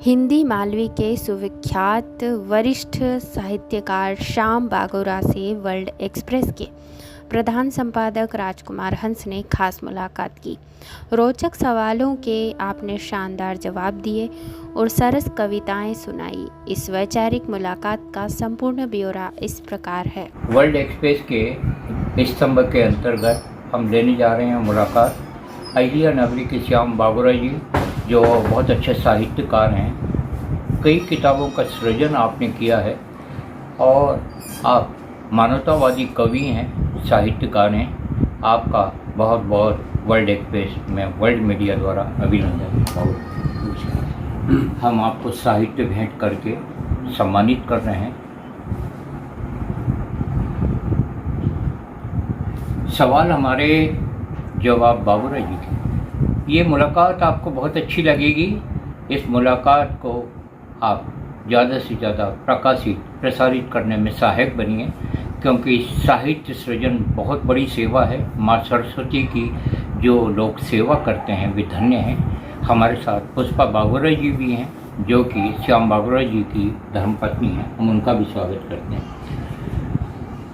हिंदी मालवी के सुविख्यात वरिष्ठ साहित्यकार श्याम बागोरा से वर्ल्ड एक्सप्रेस के प्रधान संपादक राजकुमार हंस ने खास मुलाकात की। रोचक सवालों के आपने शानदार जवाब दिए और सरस कविताएं सुनाई। इस वैचारिक मुलाकात का संपूर्ण ब्यौरा इस प्रकार है। वर्ल्ड एक्सप्रेस के स्तंभ के अंतर्गत हम लेने जा रहे हैं मुलाकात अहिल्या नगरी के श्याम बागोरा जी, जो बहुत अच्छे साहित्यकार हैं। कई किताबों का सृजन आपने किया है और आप मानवतावादी कवि हैं, साहित्यकार हैं। आपका बहुत बहुत वर्ल्ड एक्सप्रेस में वर्ल्ड मीडिया द्वारा अभिनंदन। हम आपको साहित्य भेंट करके सम्मानित कर रहे हैं। सवाल हमारे जवाब बागोरा जी के। ये मुलाकात आपको बहुत अच्छी लगेगी। इस मुलाकात को आप ज़्यादा से ज़्यादा प्रसारित करने में सहायक बनिए, क्योंकि साहित्य सृजन बहुत बड़ी सेवा है। माँ सरस्वती की जो लोग सेवा करते हैं वे धन्य हैं। हमारे साथ पुष्पा बागोरा जी भी हैं, जो कि श्याम बागोरा जी की धर्मपत्नी हैं। हम उनका भी स्वागत करते हैं।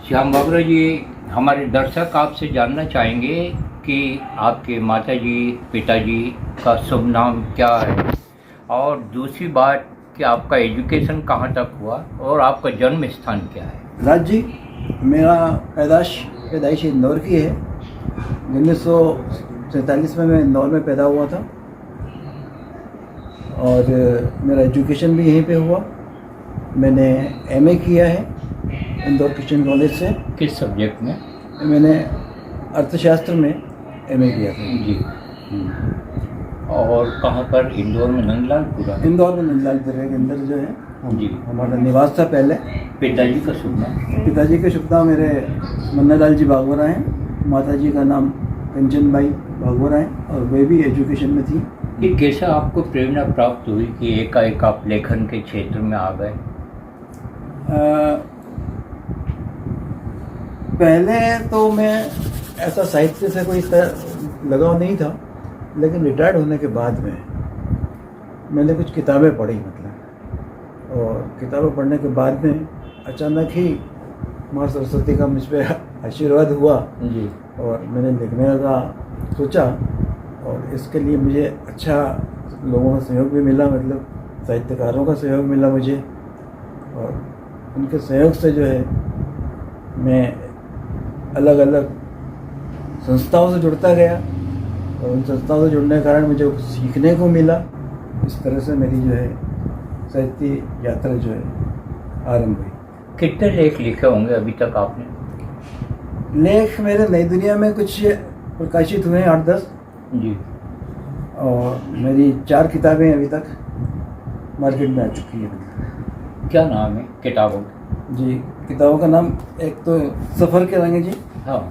श्याम बागोरा जी, हमारे दर्शक आपसे जानना चाहेंगे कि आपके माताजी पिताजी का शुभ नाम क्या है, और दूसरी बात कि आपका एजुकेशन कहाँ तक हुआ और आपका जन्म स्थान क्या है। राज जी, मेरा पैदाइश इंदौर की है। 1947 में मैं इंदौर में पैदा हुआ था और मेरा एजुकेशन भी यहीं पे हुआ। मैंने एमए किया है इंदौर क्रिश्चियन कॉलेज से। किस सब्जेक्ट में? मैंने अर्थशास्त्र में एमए किया था जी। और कहाँ पर? इंदौर में नंदलालपुरा? इंदौर में नंदलालपुरा के अंदर जो है जी हमारा निवास था पहले। पिताजी का शुभ नाम? पिताजी के शुभ नाम मेरे मन्नालाल जी बागोरा हैं। माताजी का नाम कंचन बाई बागोरा हैं और वे भी एजुकेशन में थी। कि कैसे आपको प्रेरणा प्राप्त हुई कि एकाएक आप लेखन के क्षेत्र में आ गए? पहले तो मैं ऐसा साहित्य से कोई लगाव नहीं था, लेकिन रिटायर्ड होने के बाद में मैंने कुछ किताबें पढ़ी और किताबें पढ़ने के बाद में अचानक ही माँ सरस्वती का मुझ पर आशीर्वाद हुआ जी। और मैंने लिखने का सोचा और इसके लिए मुझे अच्छा लोगों का सहयोग भी मिला, मतलब साहित्यकारों का सहयोग मिला मुझे। और उनके सहयोग से जो है मैं अलग अलग संस्थाओं से जुड़ता गया और उन संस्थाओं से जुड़ने के कारण मुझे सीखने को मिला। इस तरह से मेरी जो है साहित्य यात्रा जो है आरंभ हुई। कितने लेख लिखे होंगे अभी तक आपने? लेख मेरे नई दुनिया में कुछ प्रकाशित हुए हैं 8-10 जी। और मेरी 4 किताबें अभी तक मार्केट में आ चुकी हैं। क्या नाम है किताबों? जी, किताबों का नाम एक तो सफ़र के रंग है जी। हाँ।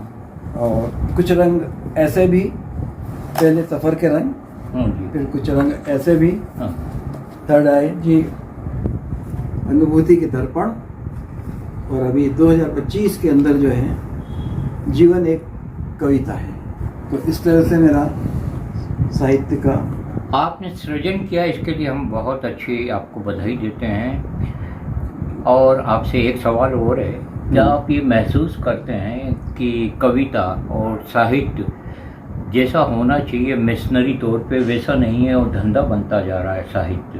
और कुछ रंग ऐसे भी, पहले सफ़र के रंग, जी। फिर कुछ रंग ऐसे भी। हाँ। थर्ड आई जी अनुभूति के दर्पण, और अभी 2025 के अंदर जो है जीवन एक कविता है। तो इस तरह से मेरा साहित्य का आपने सृजन किया, इसके लिए हम बहुत अच्छी आपको बधाई देते हैं। और आपसे एक सवाल और है, क्या आप ये महसूस करते हैं कि कविता और साहित्य जैसा होना चाहिए मिशनरी तौर पे वैसा नहीं है और धंधा बनता जा रहा है साहित्य,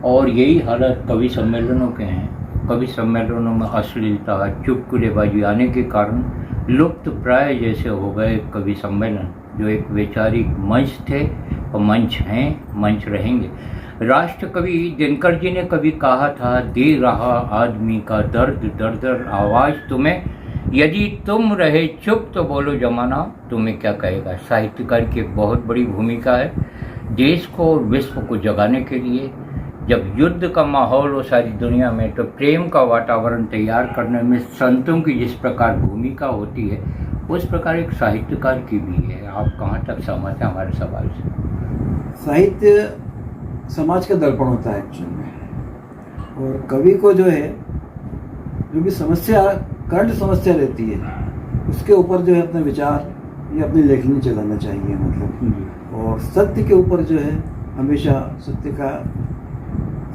और यही हालत कवि सम्मेलनों के हैं। कवि सम्मेलनों में अश्लीलता, चुटकुलेबाजी आने के कारण लुप्त प्राय जैसे हो गए कवि सम्मेलन, जो एक वैचारिक मंच थे और मंच हैं, मंच रहेंगे। राष्ट्र कवि दिनकर जी ने कभी कहा था, दे रहा आदमी का दर्द दर दर आवाज़ तुम्हें, यदि तुम रहे चुप तो बोलो जमाना तुम्हें क्या कहेगा। साहित्यकार की एक बहुत बड़ी भूमिका है देश को और विश्व को जगाने के लिए। जब युद्ध का माहौल हो सारी दुनिया में, तो प्रेम का वातावरण तैयार करने में संतों की जिस प्रकार भूमिका होती है, उस प्रकार एक साहित्यकार की भी है। आप कहाँ तक सहमत हैं हमारे सवाल से? साहित्य समाज का दर्पण होता है एक्चुअल में, और कवि को जो है जो भी समस्या, करंट समस्या रहती है, उसके ऊपर जो है अपने विचार या अपनी लेखनी चलाना चाहिए, मतलब। और सत्य के ऊपर जो है हमेशा सत्य का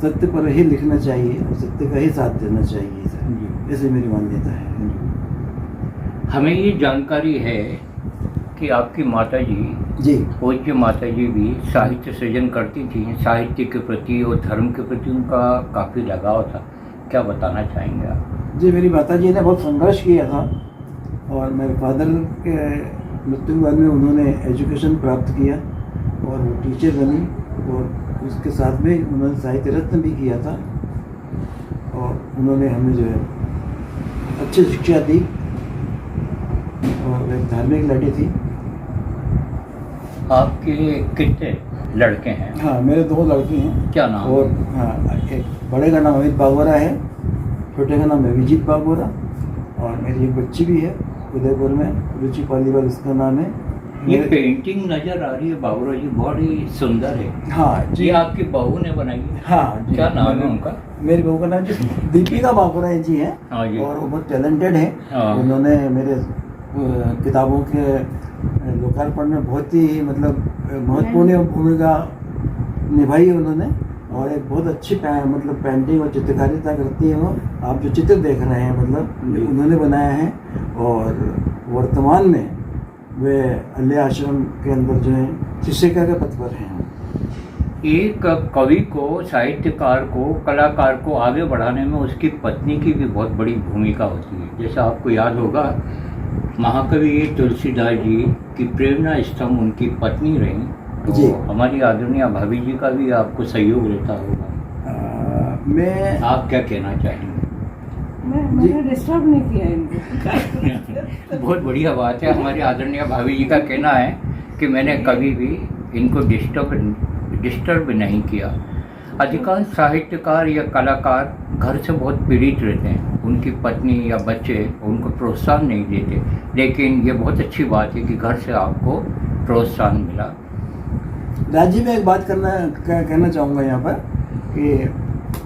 सत्य पर ही लिखना चाहिए और सत्य का ही साथ देना चाहिए सर। जी। ऐसी मेरी मान्यता है। हमें ये जानकारी है कि आपकी माताजी, जी पूज्य माताजी भी साहित्य सृजन करती थी, साहित्य के प्रति और धर्म के प्रति उनका काफ़ी लगाव था, क्या बताना चाहेंगे आप? जी, मेरी माताजी ने बहुत संघर्ष किया था और मेरे फादर के मृत्यु के बाद में उन्होंने एजुकेशन प्राप्त किया और वो टीचर बनी और उसके साथ में उन्होंने साहित्य रत्न भी किया था और उन्होंने हमें जो है अच्छी शिक्षा दी और एक धार्मिक लड़ी थी। आपके कितने लड़के हैं? हाँ, मेरे 2 लड़के हैं। क्या नाम? और हाँ, एक बड़े का नाम अमित बागोरा है, छोटे का नाम है विजीत बागोरा और मेरी एक बच्ची भी है उदयपुर में, रुचि पालीवाल उसका नाम है। ये पेंटिंग नजर आ रही है बाबूराव जी, बहुत ही सुंदर है। हाँ जी। ये आपकी बहू ने बनाई है? हाँ जी। क्या नाम है उनका? मेरी बहू का नाम जी दीपिका बागोरा जी है। हाँ जी। और वो बहुत टैलेंटेड है। हाँ। उन्होंने मेरे किताबों के लोकार्पण में बहुत ही मतलब महत्वपूर्ण भूमिका निभाई है उन्होंने और एक बहुत अच्छी मतलब पेंटिंग और चित्रकारिता करती है वो। आप जो चित्र देख रहे हैं मतलब उन्होंने बनाया है और वर्तमान में वे अल्ले आश्रम के अंदर जो है शिक्षिका के पद पर हैं। एक कवि को, साहित्यकार को, कलाकार को आगे बढ़ाने में उसकी पत्नी की भी बहुत बड़ी भूमिका होती है। जैसा आपको याद होगा, महाकवि तुलसीदास जी की प्रेरणा स्तंभ उनकी पत्नी रही, तो जी। हमारी आदरणीय भाभी जी का भी आपको सहयोग रहता होगा। मैं आप क्या कहना चाहेंगे? मैंने डिस्टर्ब नहीं किया इनको। बहुत बढ़िया बात है। हमारे आदरणीय भाभी जी का कहना है कि मैंने कभी भी इनको डिस्टर्ब नहीं किया। अधिकांश साहित्यकार या कलाकार घर से बहुत पीड़ित रहते हैं, उनकी पत्नी या बच्चे उनको प्रोत्साहन नहीं देते, लेकिन ये बहुत अच्छी बात है कि घर से आपको प्रोत्साहन मिला। राजीव, में एक बात कहना चाहूँगा यहाँ पर कि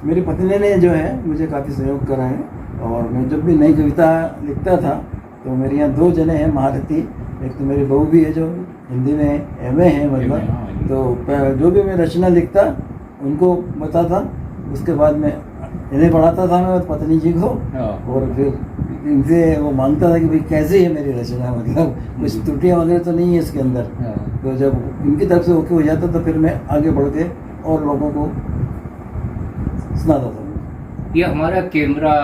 मेरी पत्नी ने जो है मुझे काफ़ी सहयोग करा है और मैं जब भी नई कविता लिखता था तो मेरे यहाँ 2 जने हैं महारथी। एक तो मेरी बहू भी है जो हिंदी में MA है मतलब, तो जो भी मैं रचना लिखता उनको बताता, उसके बाद में इन्हें पढ़ाता था मैं पत्नी जी को और फिर इनसे वो मांगता था कि भाई कैसी है मेरी रचना, मतलब कुछ त्रुटियाँ वगैरह तो नहीं है इसके अंदर। तो जब इनकी तरफ से ओके हो जाता तो फिर मैं आगे बढ़ के और लोगों को सुनाता था। ये हमारा कैमरा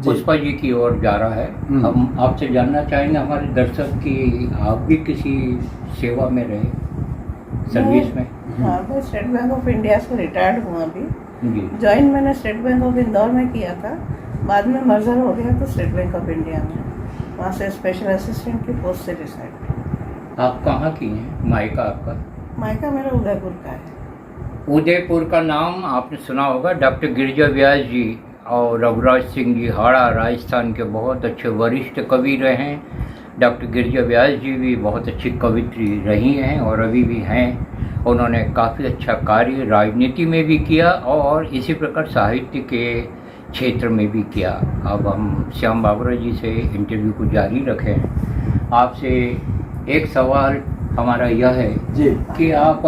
पुष्पा जी की ओर जा रहा है। हम आपसे जानना चाहेंगे हमारे दर्शक कि आप भी किसी सेवा में रहे, सर्विस में? हाँ, मैं स्टेट बैंक ऑफ इंडिया से रिटायर्ड हूँ अभी। जी। ज्वाइन मैंने स्टेट बैंक ऑफ इंदौर में किया था, बाद में मर्जर हो गया तो स्टेट बैंक ऑफ इंडिया में, वहाँ से स्पेशल असिस्टेंट की पोस्ट से रिसाइड। आप कहाँ की हैं? मायका आपका? मायका मेरा उदयपुर का है। उदयपुर का नाम आपने सुना होगा। डॉक्टर गिरिजा व्यास जी और रघुराज सिंह जी हाड़ा राजस्थान के बहुत अच्छे वरिष्ठ कवि रहे हैं। डॉक्टर गिरिजा व्यास जी भी बहुत अच्छी कवित्री रही हैं और अभी भी हैं। उन्होंने काफ़ी अच्छा कार्य राजनीति में भी किया और इसी प्रकार साहित्य के क्षेत्र में भी किया। अब हम श्याम बाबूराव जी से इंटरव्यू को जारी रखें। आपसे एक सवाल हमारा यह है जी कि आप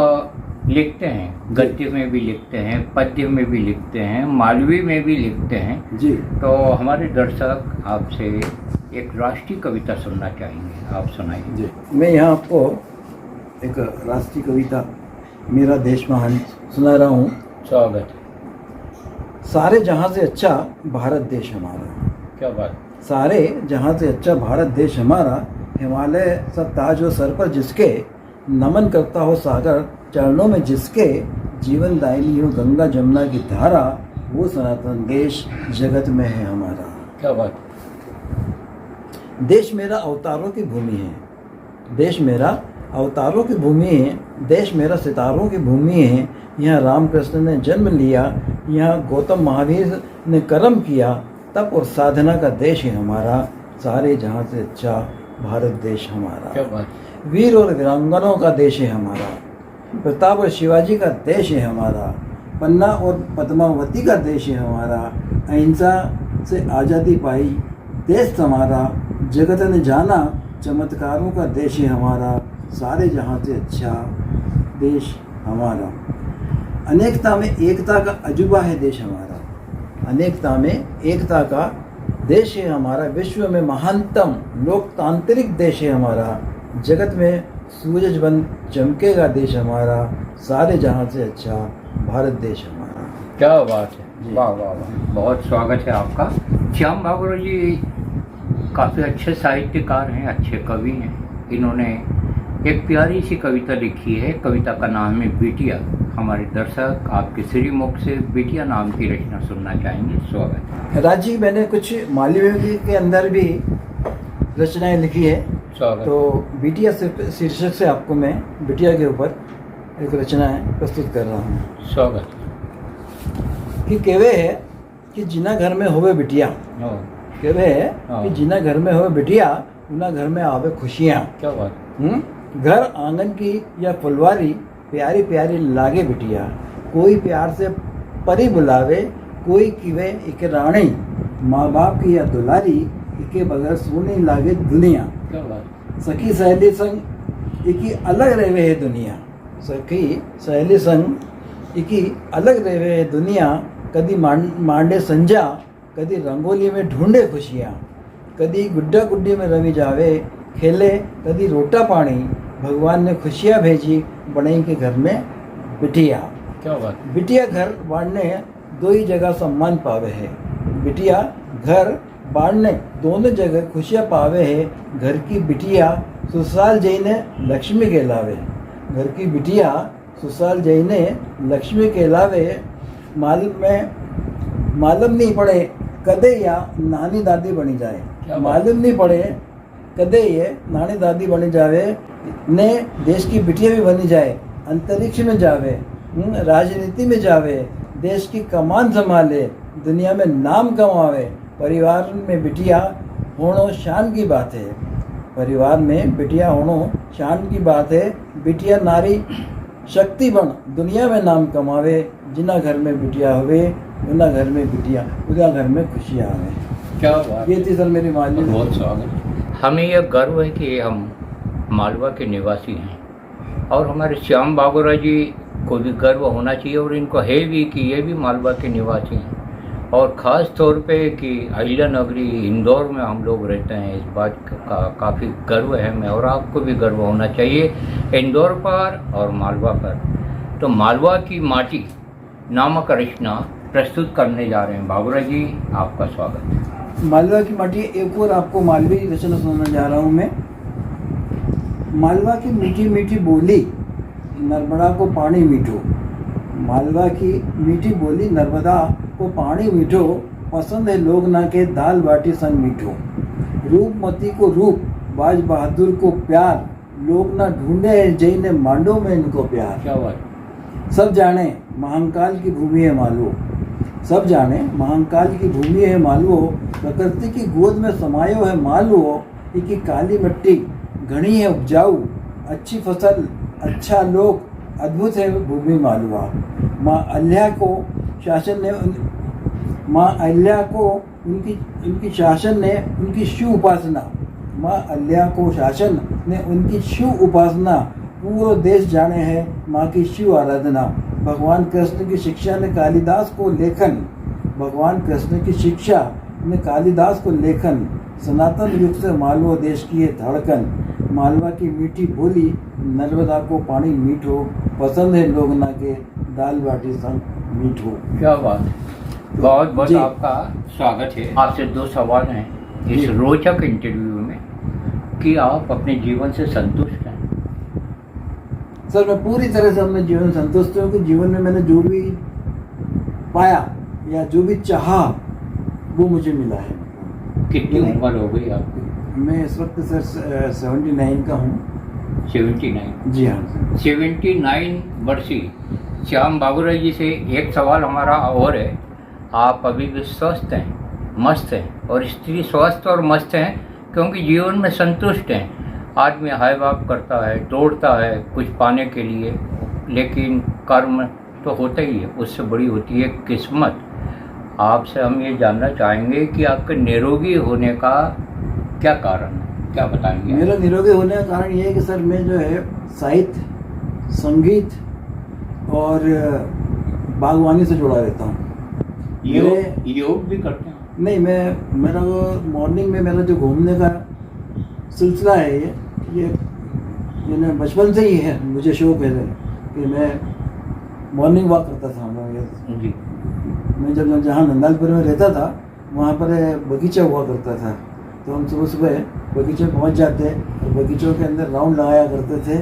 लिखते हैं, गद्य में भी लिखते हैं, पद्य में भी लिखते हैं, मालवी में भी लिखते हैं जी। तो हमारे दर्शक आपसे एक राष्ट्रीय कविता सुनना चाहेंगे, आप सुनाइए। जी, मैं यहाँ आपको एक राष्ट्रीय कविता मेरा देश महान सुना रहा हूँ। स्वागत। सारे जहाँ से अच्छा भारत देश हमारा। क्या बात। सारे जहाँ से अच्छा भारत देश हमारा, हिमालय सा ताज हो सर पर जिसके, नमन करता हो सागर चरणों में जिसके, जीवन दायिनी हो गंगा जमुना की धारा, वो सनातन देश जगत में है हमारा। क्या बात। देश मेरा अवतारों की भूमि है, देश मेरा अवतारों की भूमि है, देश मेरा सितारों की भूमि है। यहाँ रामकृष्ण ने जन्म लिया, यहाँ गौतम महावीर ने कर्म किया, तप और साधना का देश है हमारा। सारे जहाँ से अच्छा भारत देश हमारा। क्या बात। वीर और वीरांगनों का देश है हमारा, प्रताप और शिवाजी का देश है हमारा, पन्ना और पद्मावती का देश है हमारा। अहिंसा से आज़ादी पाई देश हमारा, जगत ने जाना चमत्कारों का देश है हमारा। सारे जहाँ से अच्छा देश हमारा। अनेकता में एकता का अजूबा है देश हमारा, अनेकता में एकता का देश है हमारा, विश्व में महानतम लोकतांत्रिक देश है हमारा, जगत में सूरज बन चमकेगा देश हमारा, सारे जहां से अच्छा भारत देश हमारा। क्या बात है, वाह वाह वाह, बहुत स्वागत है आपका। श्याम बागुरा जी काफ़ी अच्छे साहित्यकार हैं, अच्छे कवि हैं। इन्होंने एक प्यारी सी कविता लिखी है, कविता का नाम है बिटिया। हमारे दर्शक आपके श्रीमुख से बिटिया नाम की रचना सुनना चाहेंगे, स्वागत है। राज जी, मैंने कुछ मालवीय के अंदर भी रचनाएं लिखी है, स्वागत। तो बिटिया शीर्षक से आपको मैं बिटिया के ऊपर एक रचना प्रस्तुत कर रहा हूँ। स्वागत। कि केवे है कि जिना घर में होवे बिटिया, केवे है कि जिना घर में होवे बिटिया, उना घर में आवे खुशियाँ। क्या बात। घर आंगन की या फुलवारी प्यारी प्यारी लागे बिटिया, कोई प्यार से परी बुलावे, कोई किवे इके रानी, माँ बाप की या दुलारी, इके बगैर सोनी लागे दुनिया। क्या बात। सखी सहेली संग इकी अलग रहे है दुनिया, सखी सहेली संग इकी अलग रहे है दुनिया, कदी मांडे संजा, कदी रंगोली में ढूंढे खुशियाँ, कदी गुड्डा गुड्डी में रवि जावे खेले, कदी रोटा पानी, भगवान ने खुशियाँ भेजी बड़ई के घर में बिटिया। क्या बात। बिटिया घर बांटने दो ही जगह सम्मान पावे है, बिटिया घर बांटने दोनों जगह खुशियाँ पावे है, घर की बिटिया ससुराल जईने लक्ष्मी के लावे, घर की बिटिया ससुराल जईने लक्ष्मी के लावे, मालूम नहीं पड़े कदे या नानी दादी बनी जाए, मालूम नहीं पड़े कदे ये नानी दादी बनी जावे, ने देश की बिटिया भी बनी जाए, अंतरिक्ष में जावे, राजनीति में जावे, देश की कमान संभाले, दुनिया में नाम कमावे, परिवार में बिटिया होनो शान की बात है, परिवार में बिटिया होनो शान की बात है, बिटिया नारी शक्ति बन दुनिया में नाम कमावे, जिना घर में बिटिया हुए उना घर में बिटिया, उना घर में खुशियाँ आवे। क्या बात। ये थी सर मेरी मालवी। बहुत स्वागत। हमें यह गर्व है कि हम मालवा के निवासी हैं और हमारे श्याम बागुरा जी को भी गर्व होना चाहिए और इनको है भी कि ये भी मालवा के निवासी हैं, और ख़ास तौर पे कि अहिल्या नगरी इंदौर में हम लोग रहते हैं, इस बात का काफ़ी गर्व है हमें, और आपको भी गर्व होना चाहिए इंदौर पर और मालवा पर। तो मालवा की माटी नामक रचना प्रस्तुत करने जा रहे हैं। बागुरा जी आपका स्वागत है। मालवा की माटी एक और आपको मालवी रचना सुनाने जा रहा हूँ मैं। मालवा की मीठी मीठी बोली, नर्मदा को पानी मीठो, मालवा की मीठी बोली नर्मदा को पानी मीठो, पसंद है लोग ना के दाल बाटी संग मीठो, रूपमती को रूप, बाज बहादुर को प्यार, लोग ना ढूंढे जई ने मांडो में इनको प्यार। क्या बात। सब जाने महाकाल की भूमि है मालवो, सब जाने महाकाल की भूमि है मालवो, प्रकृति की गोद में समायो है मालवो, इकी काली मिट्टी घनी है उपजाऊ, अच्छी फसल अच्छा लोग, अद्भुत है भूमि मालवा। माँ अल्लाह को शासन ने माँ अल्लाह को उनकी शासन ने उनकी शिव उपासना, माँ अल्लाह को शासन ने उनकी शिव उपासना, पूरा देश जाने है माँ की शिव आराधना। भगवान कृष्ण की शिक्षा ने कालिदास को लेखन, भगवान कृष्ण की शिक्षा ने कालिदास को लेखन, सनातन युग से मालवा देश की है धड़कन, मालवा की मीठी बोली नर्मदा को पानी मीठो, पसंद है लोग ना के दाल बाटी संग मीठो। क्या बात है। बहुत बहुत आपका स्वागत है। आपसे दो सवाल हैं इस रोचक इंटरव्यू में कि आप अपने जीवन से संतुष्ट हैं। सर मैं पूरी तरह से अपने जीवन संतुष्ट हूँ कि जीवन में मैंने जो भी पाया या जो भी चाहा वो मुझे मिला है। कितनी उम्र हो गई आपकी? मैं इस वक्त सर 79 का हूँ। 79? जी हाँ। 79 वर्षीय श्याम बागुरा जी से एक सवाल हमारा और है। आप अभी भी स्वस्थ हैं, मस्त हैं, और स्त्री स्वस्थ और मस्त हैं क्योंकि जीवन में संतुष्ट हैं। आदमी हाय भाग करता है, दौड़ता है कुछ पाने के लिए, लेकिन कर्म तो होता ही है, उससे बड़ी होती है किस्मत। आपसे हम ये जानना चाहेंगे कि आपके निरोगी होने का क्या कारण है, क्या बताएंगे? मेरा निरोगी होने का कारण ये है कि सर मैं जो है साहित्य, संगीत और बागवानी से जुड़ा रहता हूँ। योग भी करते हैं? नहीं, मेरा वो मॉर्निंग में मेरा जो घूमने का सिलसिला है ये बचपन से ही है। मुझे शौक है कि मैं मॉर्निंग वॉक करता था। जी। मैं जब जहाँ नंदालपुर में रहता था वहाँ पर बगीचा हुआ करता था, तो हम सुबह सुबह बगीचे पहुँच जाते और बगीचों के अंदर राउंड लगाया करते थे।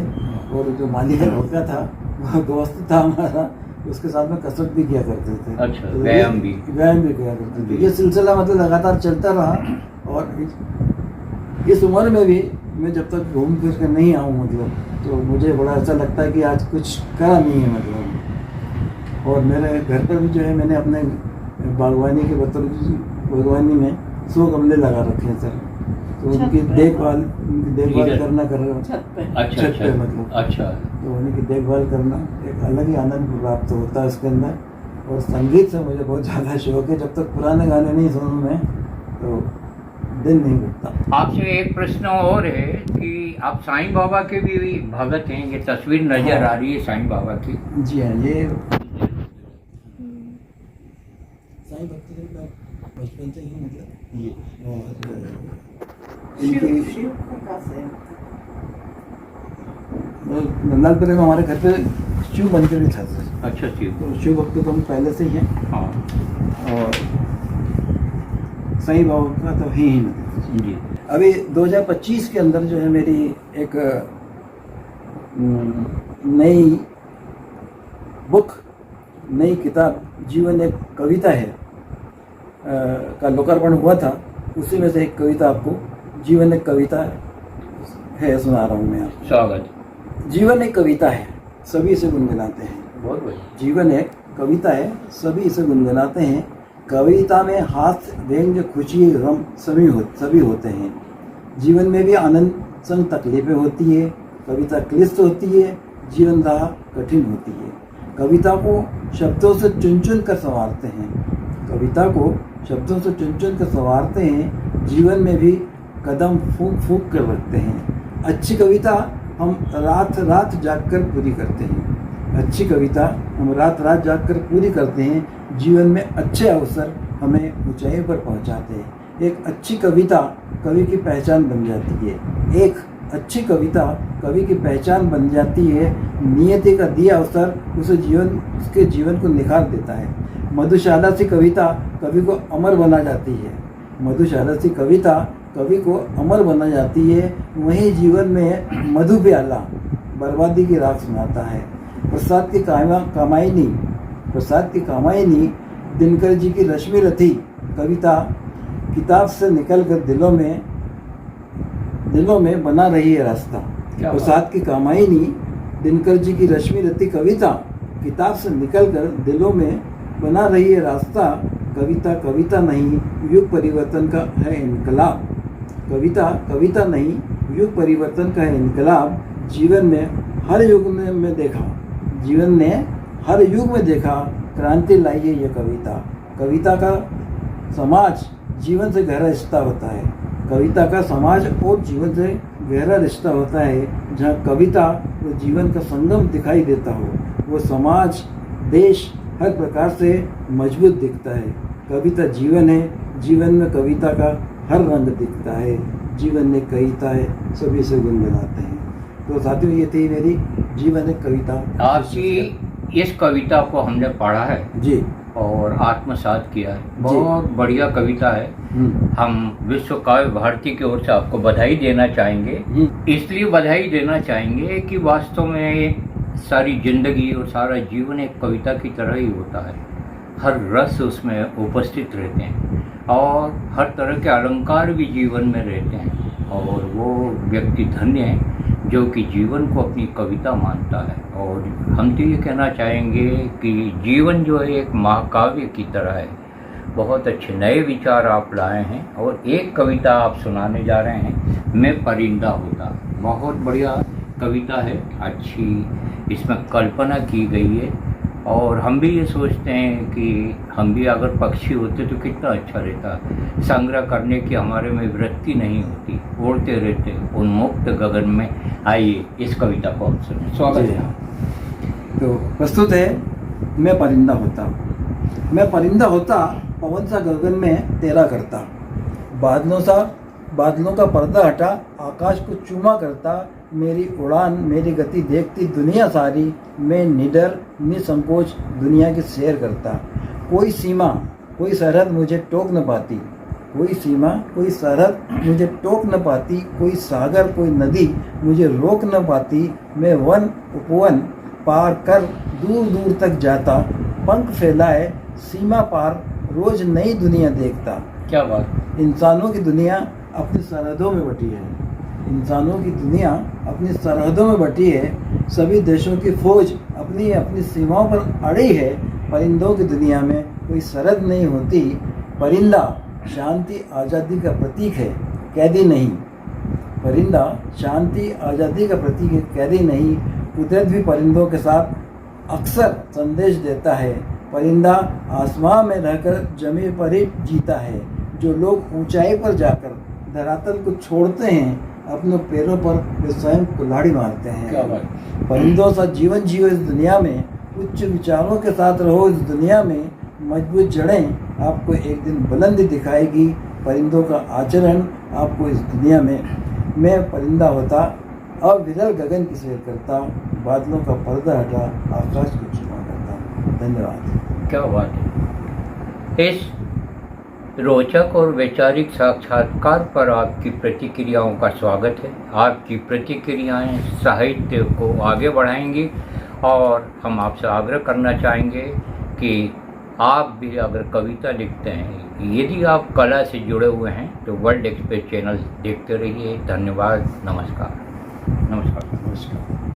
और जो मालिक होता था वो दोस्त था हमारा, उसके साथ में कसरत भी किया करते थे। अच्छा, तो व्यायाम भी किया करते थे। ये सिलसिला मतलब लगातार चलता रहा। और इस उम्र में भी मैं जब तक घूम फिर कर नहीं आऊँ मतलब, तो मुझे बड़ा ऐसा लगता है कि आज कुछ करा नहीं है मतलब। और मेरे घर पर भी जो है मैंने अपने बागवानी के बागवानी में 100 गमले लगा रखे हैं सर। तो उनकी देखभाल करना कर रहा हूँ छत पे। अच्छा छत पे मतलब। अच्छा। तो उन्हीं की देखभाल करना एक अलग ही आनंद प्राप्त होता है उसके अंदर। और संगीत से मुझे बहुत ज़्यादा शौक है। जब तक पुराने गाने नहीं सुनूँ मैं तो दिन नहीं बीतता। आपसे एक प्रश्न और है कि आप साईं बाबा के भी भगत हैं। ये तस्वीर नजर आ रही है साईं बाबा की। जी हाँ, ये साईं भक्ति बचपन से ही मतलब ये शिव का कैसे है? नंदालपुर में हमारे घर पे शिव मंदिर भी था। अच्छा शिव। तो शिव भक्त तो हम पहले से ही हैं। हाँ और साईं बाबा का तो है ही नहीं। जी। अभी 2025 के अंदर जो है मेरी एक नई बुक, नई किताब जीवन एक कविता है का लोकार्पण हुआ था। उसी में से एक कविता आपको, जीवन एक कविता है, सुना रहा हूँ मैं आपको। स्वागत। जीवन एक कविता है, सभी इसे गुनगुनाते हैं। बहुत बढ़िया। जीवन एक कविता है, सभी इसे गुनगुनाते हैं। कविता में हास्य, व्यंग्य, खुशी, गम सभी होते हैं। जीवन में भी आनंद संग तकलीफें होती है। कविता क्लिष्ट होती है, जीवन राह कठिन होती है। कविता को शब्दों से चुन चुन कर संवारते हैं। कविता को शब्दों से चुन चुन कर संवारते हैं। जीवन में भी कदम फूंक फूंक कर रखते हैं। अच्छी कविता हम रात रात जाग कर पूरी करते हैं। अच्छी कविता हम रात रात जाग कर पूरी करते हैं। जीवन में अच्छे अवसर हमें ऊंचाई पर पहुंचाते हैं। एक अच्छी कविता कवि की पहचान बन जाती है। एक अच्छी कविता कवि की पहचान बन जाती है। नियति का दिया अवसर उसके जीवन को निखार देता है। मधुशाला सी कविता कवि को अमर बना जाती है। मधुशाला सी कविता कवि को अमर बना जाती है। वहीं जीवन में मधु प्याला बर्बादी की राख सुनाता है। प्रसाद की कामायनी दिनकर जी की रश्मि रथी कविता किताब से निकलकर दिलों में बना रही है रास्ता। प्रसाद की कामायनी दिनकर जी की रश्मि रथी कविता किताब से निकलकर दिलों में बना रही है रास्ता। कविता नहीं, युग परिवर्तन का है इनकलाब। कविता नहीं, युग परिवर्तन का है इनकलाब। जीवन ने हर युग में देखा क्रांति लाई है यह कविता। कविता का समाज जीवन से गहरा रिश्ता होता है। कविता का समाज और जीवन से गहरा रिश्ता होता है। जहाँ कविता वो जीवन का संगम दिखाई देता हो, वो समाज देश हर प्रकार से मजबूत दिखता है। कविता जीवन है, जीवन में कविता का हर रंग दिखता है। जीवन एक कविता है, सभी से गुनगुनाते हैं। तो साथियों, ये थी मेरी जीवन एक कविता। आपकी इस कविता को हमने पढ़ा है जी और आत्मसात किया है। बहुत बढ़िया कविता है। हम विश्व काव्य भारती की ओर से आपको बधाई देना चाहेंगे। इसलिए बधाई देना चाहेंगे कि वास्तव में सारी जिंदगी और सारा जीवन एक कविता की तरह ही होता है। हर रस उसमें उपस्थित रहते हैं और हर तरह के अलंकार भी जीवन में रहते हैं। और वो व्यक्ति धन्य है जो कि जीवन को अपनी कविता मानता है। और हम तो ये कहना चाहेंगे कि जीवन जो है एक महाकाव्य की तरह है। बहुत अच्छे नए विचार आप लाए हैं और एक कविता आप सुनाने जा रहे हैं, मैं परिंदा होता। बहुत बढ़िया कविता है, अच्छी इसमें कल्पना की गई है। और हम भी ये सोचते हैं कि हम भी अगर पक्षी होते तो कितना अच्छा रहता। संग्रह करने की हमारे में वृत्ति नहीं होती, उड़ते रहते उन्मुक्त गगन में। आइए इस कविता को हम सुनें। स्वागत है। तो प्रस्तुत है मैं परिंदा होता। मैं परिंदा होता, पवन सा गगन में तैरा करता। बादलों का पर्दा हटा, आकाश को चूमा करता। मेरी उड़ान, मेरी गति देखती दुनिया सारी। मैं निडर निसंकोच दुनिया की सैर करता। कोई सीमा, कोई सरहद मुझे टोक न पाती। कोई सीमा, कोई सरहद मुझे टोक न पाती। कोई सागर, कोई नदी मुझे रोक न पाती। मैं वन उपवन पार कर दूर दूर तक जाता। पंख फैलाए सीमा पार, रोज नई दुनिया देखता। क्या बात। इंसानों की दुनिया अपनी सरहदों में बटी है। इंसानों की दुनिया अपनी सरहदों में बटी है। सभी देशों की फौज अपनी अपनी सीमाओं पर अड़ी है। परिंदों की दुनिया में कोई सरहद नहीं होती। परिंदा शांति आज़ादी का प्रतीक है, कैदी नहीं। परिंदा शांति आज़ादी का प्रतीक है, कैदी नहीं। कुदरत भी परिंदों के साथ अक्सर संदेश देता है। परिंदा आसमान में रहकर जमीन पर ही जीता है। जो लोग ऊंचाई पर जाकर धरातल को छोड़ते हैं, अपने पैरों पर वे स्वयं कुल्हाड़ी मारते हैं। क्या बात। परिंदों सा जीवन जियो इस दुनिया में, उच्च विचारों के साथ रहो इस दुनिया में। मजबूत जड़ें आपको एक दिन बुलंद दिखाएगी। परिंदों का आचरण आपको इस दुनिया में। मैं परिंदा होता, अविरल गगन की सैर करता। बादलों का पर्दा हटा, आकाश को चूमा करता। धन्यवाद। क्या बात है। इस रोचक और वैचारिक साक्षात्कार पर आपकी प्रतिक्रियाओं का स्वागत है। आपकी प्रतिक्रियाएं साहित्य को आगे बढ़ाएंगी और हम आपसे आग्रह करना चाहेंगे कि आप भी अगर कविता लिखते हैं, यदि आप कला से जुड़े हुए हैं तो वर्ल्ड एक्सप्रेस चैनल देखते रहिए। धन्यवाद। नमस्कार। नमस्कार। नमस्कार।